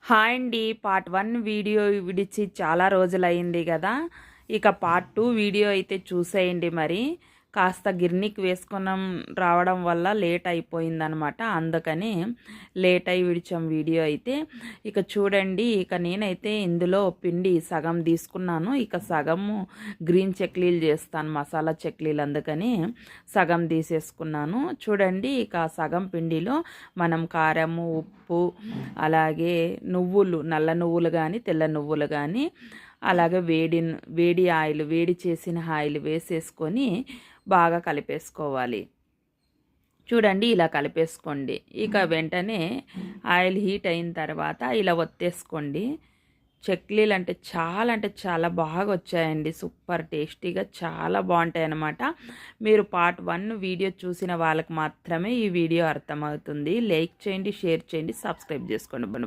Hi అండి. Part 1 video విడిచి చాలా రోజులైంది కదా. ఇక పార్ట్ 2 వీడియో అయితే చూసేయండి. మరి కాస్త గిర్నీకి వేసుకున్నాం రావడం వల్ల లేట్ అయిపోయిందనమాట. అందుకని లేట్ అయి విడిచాం వీడియో అయితే. ఇక చూడండి, ఇక నేనైతే ఇందులో పిండి సగం తీసుకున్నాను. ఇక సగము గ్రీన్ చక్లీలు చేస్తాను, మసాలా చక్లీలు, అందుకని సగం తీసేసుకున్నాను. చూడండి, ఇక సగం పిండిలో మనం కారము, ఉప్పు, అలాగే నువ్వులు, నల్ల నువ్వులు కానీ తెల్ల నువ్వులు కానీ, అలాగే వేడి ఆయిల్, వేడి చేసిన ఆయిల్ వేసేసుకొని బాగా కలిపేసుకోవాలి. చూడండి, ఇలా కలిపేసుకోండి. ఇక వెంటనే ఆయిల్ హీట్ అయిన తర్వాత ఇలా ఒత్తేసుకోండి. చక్లీలు అంటే చాలా బాగా వచ్చాయండి. సూపర్ టేస్టీగా చాలా బాగుంటాయి అన్నమాట. మీరు పార్ట్ 1 వీడియో చూసిన వాళ్ళకి మాత్రమే ఈ వీడియో అర్థమవుతుంది. లైక్ చేయండి, షేర్ చేయండి, సబ్స్క్రైబ్ చేసుకోండి.